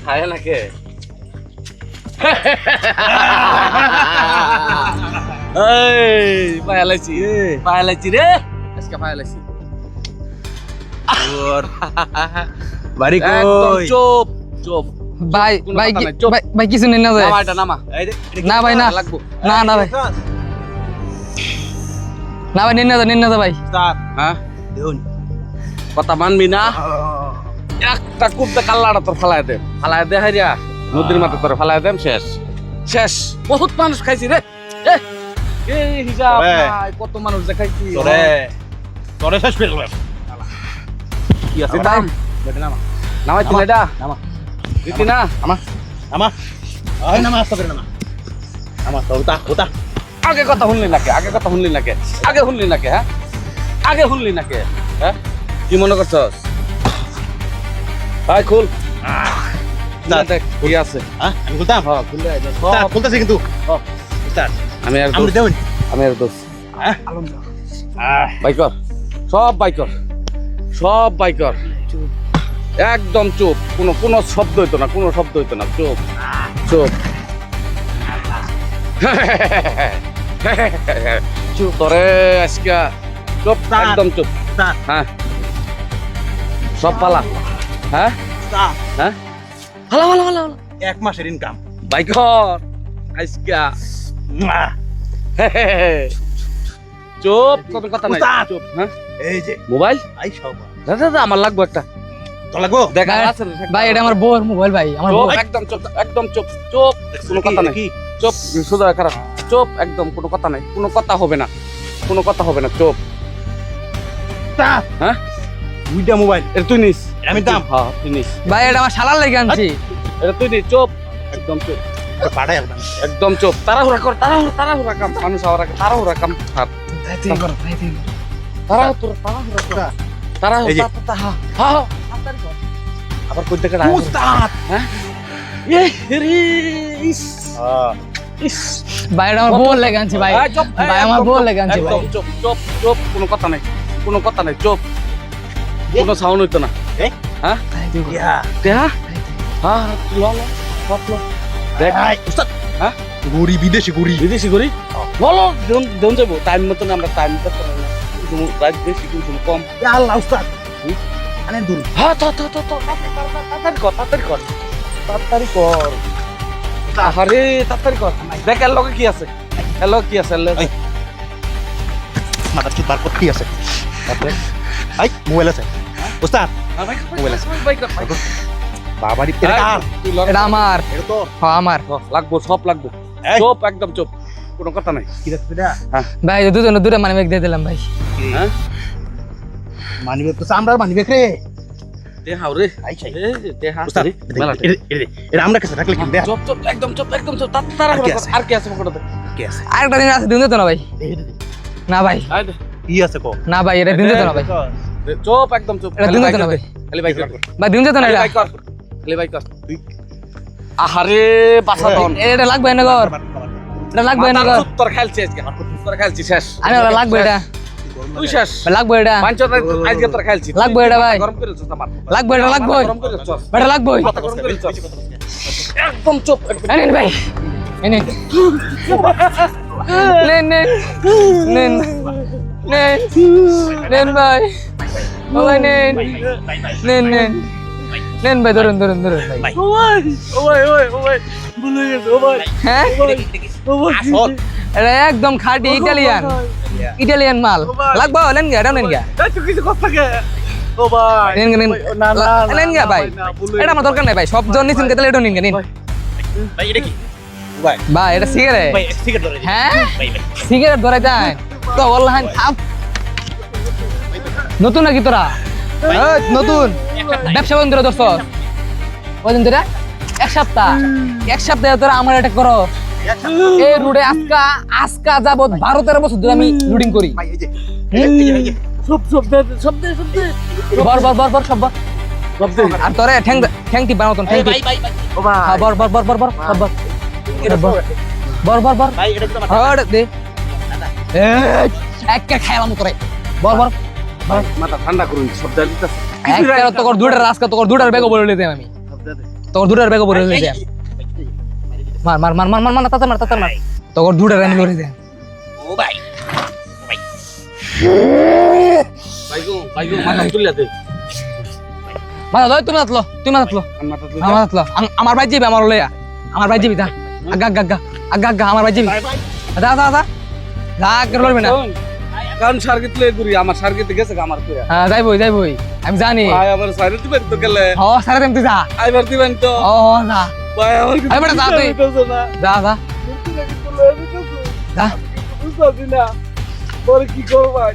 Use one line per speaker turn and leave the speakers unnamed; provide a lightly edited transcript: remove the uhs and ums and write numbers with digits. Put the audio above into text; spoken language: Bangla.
খায় না কে পায়ালাইছি রে আজকে পায়ালাইছি
বাড়ি
একদম
কই
চুপ চুপ
ভাই
কোনো
ভাই
কথা নাই, চুপ।
ভাই কিছু নেই না যায়
নামা এটা নামা
না ভাই না
লাগবো
না না ভাই না ভাই নিন না যা ভাই
হ্যাঁ
দেউন
কথা মানবি না একটা কুপতে কাল্লাটা তোর ফালাই দে হারিয়া নদীর মাথা তোর ফালাই দেম শেষ শেষ বহুত মানুষ খাইছি রে এই হিসাব
ওরে।
নাই, কত মানুষ দেখাইছি
তোরে তোরে শেষ করে গেলাম
কি আছে
দাম।
দাম নামাই তুমি এটা
নামা
দিতি না
আমা আমা আয় নামা আস্তে করে নামা আমা তো ওটা
আগে কথা শুনলি নাকে আগে শুনলি নাকে হ্যাঁ আগে শুনলি নাকে হ্যাঁ কি মনে করছস ভাই খুল
যা।
দেখ কি আছে
হ্যাঁ আমি খুলতাম
হ্যাঁ খুললে
তা খুলতেছি কিন্তু স্টার্ট
আমি আর
আমরা দেউন
আমি আর দোষ
হ্যাঁ
বাইকর সব বাইকর একদম চুপ কোনো শব্দ হইতো না চুপ চুপ তোরে আজকে চুপ একদম চুপ হ্যাঁ সব পালা হ্যাঁ হ্যাঁ ভালো
এক মাসের ইনকাম
বাইকর আজকে চুপ কোনো কথা নাই
উস্তাদ।
চুপ হ্যাঁ
এই যে
মোবাইল
আই সব
দাদা আমার লাগবে একটা
তো লাগবো
দেখা
ভাই,
আছে
ভাই এটা আমার বউর মোবাইল ভাই আমার বউ
চুপ একদম চুপ কোনো কথা নাই চুপ সুদা খারাপ চুপ একদম কোনো কথা হবে না চুপ হ্যাঁ
দুইটা মোবাইল
এটা তুই নিস
আমি দাম
হ্যাঁ তুই নিস
ভাই এটা আমার শালার লেগে আনছি
এটা তুই নিস চুপ একদম চুপ
পাড়ায়
একদম চুপ তাড়াহুড়া কর তাড়াহুড়া কাম মানুষ আবার তাড়াহুড়া কাম থাক তাড়াহুড়া
এই যে।
হ্যাঁ আবার কই থেকে
উস্তাদ
হ্যাঁ ইস
ভাই এটা আমার বউর লেগে আনছি ভাই ভাই আমার বউর লেগে আনছি ভাই
চুপ কোনো কথা নাই চুপ কোনো সাউন্ড হইতো না
এই?
হ্যাঁ
ইয়া
দেহা হ্যাঁ ল দেখ
উস্তাদ
হ্যাঁ
গরি বিদেশি গরি
বিদেশি করি বলো দেন যাবো টাইম মতো আমরা টাইম রাত বেশি কিন্তু কম
ইয়া আল্লাহ উস্তাদ আনে দূর
হ্যাঁ তাড়াতাড়ি কর আরে তাড়াতাড়ি কর দেখ এর লগে কি আছে
এই। মাথা চুপ বার করতে আছে আই মোবাইল আছে উস্তাদ মোবাইল আছে বাবারি তেরে কার
এটা আমার
এটা তো
হ্যাঁ আমার
লাগবো সব লাগবো
এই।
চুপ একদম চুপ কোনো কথা নাই
কি দেখছ এটা
ভাই দুজনে দুটো মানে দিয়ে দিলাম ভাই
হ্যাঁ
মানিবে তো আমরা মানিবে রে
দেহা রে
আই চাই
দেহা
উস্তাদ
মেলা
এটা আমরা কাছে রাখলে কি দেখ
চুপ একদম চুপ তাড়াতাড়ি
আর কি আছে?
আর কি আছে পকেটে
কি আছে
আরেকটা দিন আছে দিন দিত না ভাই না ভাই
কি আছে কো
না ভাই এটা দিন দিত না ভাই
চুপ একদম চুপ
এটা দিন দিত না ভাই
খালি বাইক কর
ভাই দিন দিত না এটা
খালি বাইক কর আহারে বাসা দন
এটা লাগবে না গর এটা লাগবে না গর
তোর খেলছি আজকে তোর খেলছি শেষ
আমি ওরা লাগবে এটা
তুই শেষ
লাগবে এটা
পাঁচ আজকে তোর খেলছি
লাগবে এটা ভাই
গরম করে চস আমার
লাগবে এটা লাগবে
গরম করে চস
এটা লাগবে
গরম করে চস একদম চুপ
নেন ভাই নেন নেন নেন নেন নেন ভাই ও ভাই নেন নেন ভাই ধরুন ভাই
ওই ভুলে গেছে ও ভাই
হ্যাঁ
আসল
এটা একদম খাঁটি ইটালিয়ান মাল লাগবে নেন গা এটা নেন গা
তুই কিছু কথা কে ও ভাই
নেন গা নেন
না না
নেন গা ভাই এটা আমার দরকার নাই ভাই সব জন নিছেন কেতালে এটা নিন গা নিন
ভাই এটা কি ভাই
ভাই এটা সিগারেট
ভাই সিগারেট ধরে
হ্যাঁ
ভাই ভাই
সিগারেট ধরে যায় তো ওল্লাহান থাম নতুন নাকি তোরা এই, নতুন ব্যবসা বন্ধ করে দোস্ত কদিন ধরে এক সপ্তাহে তোরা আমার এটা করো এই রুটে আজকা যাবত 12-13 বছর ধরে আমি লুডিং করি
ভাই এই যে
সব দে
বর সব বর আর তোরে ঠ্যাং টি বানাতন ঠ্যাং টি
ও ভাই
হ্যাঁ বর সব বর এটা বর
ভাই এটা তো
হড় দে এই একটা খাইলাম তোরে বর
মাথা ঠান্ডা করুন সব জানি
একটা তোর দুটার রাস্তা তোর দুটার বেগ বলে দিতে আমি তোর দুটার ব্যাগে পড়ে লই দেন মার মার মার মার মার মার না, তাতে মার তোর দুটার আমি লই দেন
ও ভাই
ভাইগো মাথা তুলিয়া দে
মাথা ধর তুমি মাতলো
মাথা তুলি
আমার মাতলো আমার ভাই যাবে আমার লইয়া আমার ভাই যাবি যা আগা আগা আগা আগা আমার ভাই যাবি যা যা যা যা করে লইবি না
কারণ সার্কিট লয়ে ঘুরি আমার সার্কিট গেছে আমার কইয়া
হ্যাঁ যাইবই আমি জানি
ভাই আমার সাইরে দিবেন তো গেলে
হ সারা দিন তুই যা
আইবার দিবেন তো
ও যা
ভাই আমার
এই বেটা যা তুই যা যা যা
বুঝতাছি না পরে কি করব ভাই